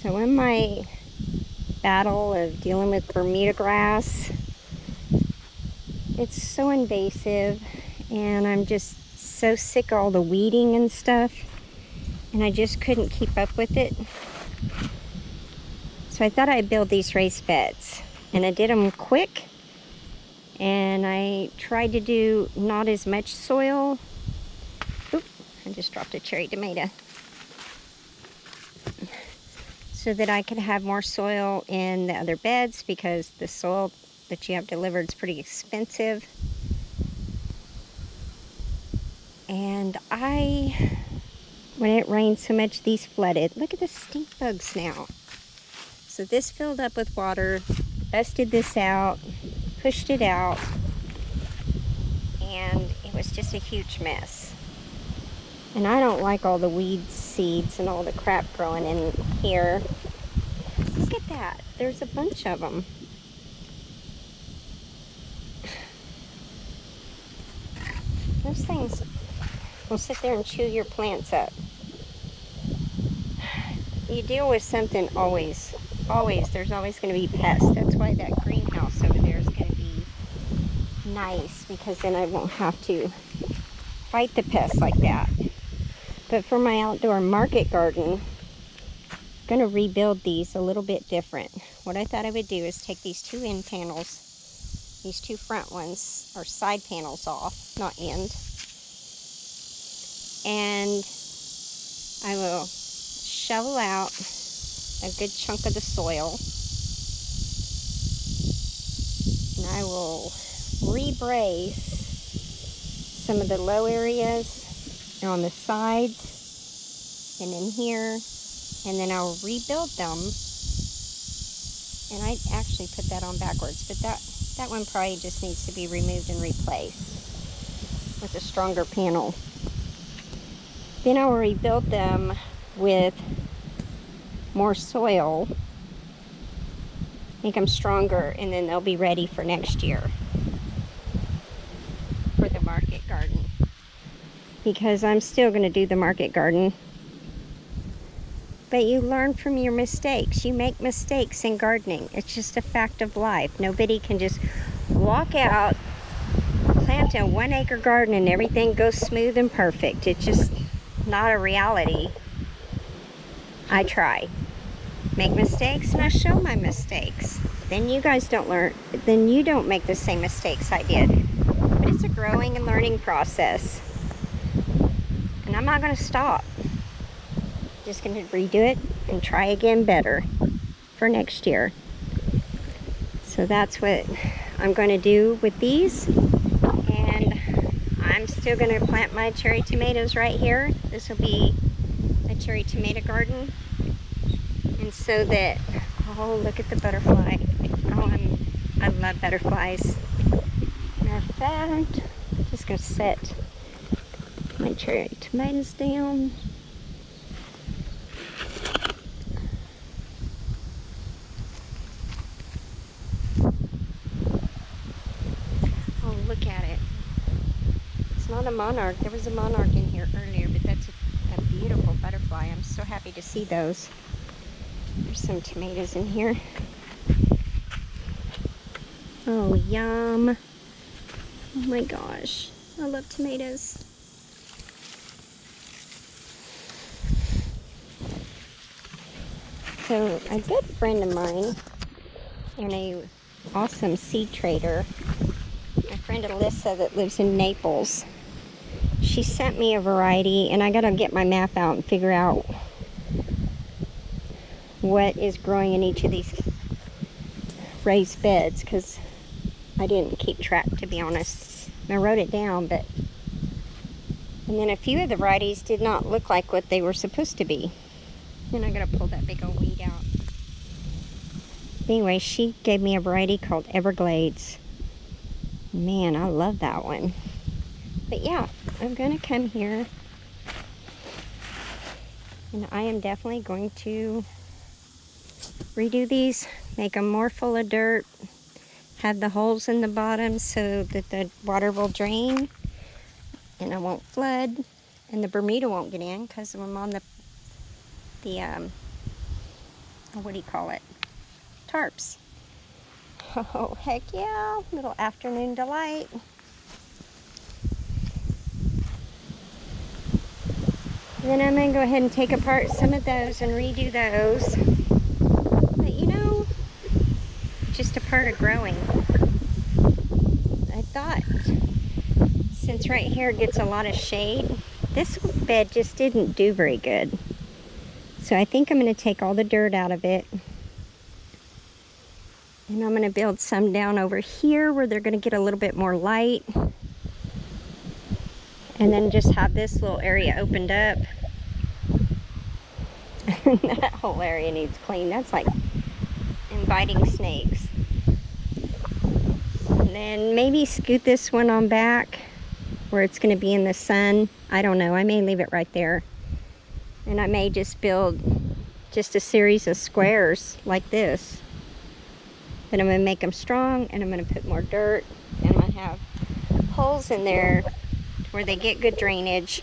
So in my battle of dealing with Bermuda grass, it's so invasive and I'm just so sick of all the weeding and stuff, and I just couldn't keep up with it. So I thought I'd build these raised beds, and I did them quick, and I tried to do not as much soil. Oop, I just dropped a cherry tomato. So that I could have more soil in the other beds, because the soil that you have delivered is pretty expensive. And when it rained so much, these flooded. Look at the stink bugs now. So this filled up with water, busted this out, pushed it out, and it was just a huge mess. And I don't like all the weed seeds and all the crap growing in here. Look at that. There's a bunch of them. Those things will sit there and chew your plants up. You deal with something always. There's always going to be pests. That's why that greenhouse over there is going to be nice, because then I won't have to fight the pests like that. But for my outdoor market garden, I'm going to rebuild these a little bit different. What I thought I would do is take these two end panels, these two front ones, or side panels off, not end, and I will shovel out a good chunk of the soil, and I will rebrace some of the low areas on the sides and in here, and then I'll rebuild them. And I actually put that on backwards, but that one probably just needs to be removed and replaced with a stronger panel. Then I will rebuild them with more soil, make them stronger, and then they'll be ready for next year for the market garden, because I'm still going to do the market garden. But you learn from your mistakes. You make mistakes in gardening. It's just a fact of life. Nobody can just walk out, plant a 1 acre garden, and everything goes smooth and perfect. It's just not a reality. I try. Make mistakes, and I show my mistakes. Then you guys don't learn. Then you don't make the same mistakes I did. But it's a growing and learning process. And I'm not going to stop. Just going to redo it and try again better for next year. So that's what I'm going to do with these. And I'm still going to plant my cherry tomatoes right here. This will be a cherry tomato garden. And so that, oh, look at the butterfly. Oh, I love butterflies. Matter of fact, I'm just going to set my cherry tomatoes down. Oh, look at it. It's not a monarch. There was a monarch in here earlier, but that's a beautiful butterfly. I'm so happy to see those. There's some tomatoes in here. Oh, yum. Oh my gosh. I love tomatoes. So a good friend of mine and a awesome seed trader, my friend Alyssa that lives in Naples, she sent me a variety, and I gotta get my map out and figure out what is growing in each of these raised beds, because I didn't keep track, to be honest. I wrote it down, and then a few of the varieties did not look like what they were supposed to be. Then I gotta pull that big old weed out. Anyway, she gave me a variety called Everglades. Man, I love that one. But yeah, I'm gonna come here, and I am definitely going to redo these, make them more full of dirt, have the holes in the bottom so that the water will drain and it won't flood, and the Bermuda won't get in because I'm on the what do you call it? Tarps. Oh, heck yeah, little afternoon delight. Then I'm going to go ahead and take apart some of those and redo those. But you know, just a part of growing. I thought, since right here it gets a lot of shade, this bed just didn't do very good. So I think I'm going to take all the dirt out of it. And I'm going to build some down over here where they're going to get a little bit more light. And then just have this little area opened up. That whole area needs clean. That's like inviting snakes. And then maybe scoot this one on back where it's going to be in the sun. I don't know. I may leave it right there. And I may just build just a series of squares like this. Then I'm going to make them strong, and I'm going to put more dirt. And I'm going to have holes in there where they get good drainage.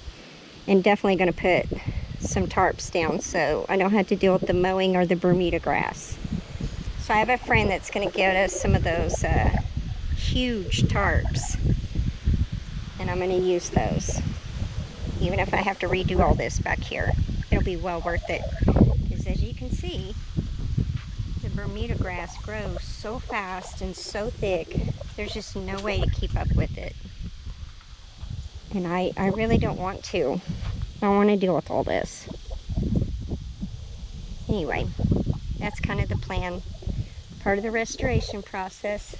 And definitely going to put some tarps down so I don't have to deal with the mowing or the Bermuda grass. So I have a friend that's going to get us some of those huge tarps, and I'm going to use those. Even if I have to redo all this back here, it'll be well worth it. Because as you can see, the Bermuda grass grows so fast and so thick, there's just no way to keep up with it. And I really don't want to. I don't want to deal with all this. Anyway, that's kind of the plan. Part of the restoration process.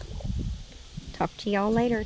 Talk to y'all later.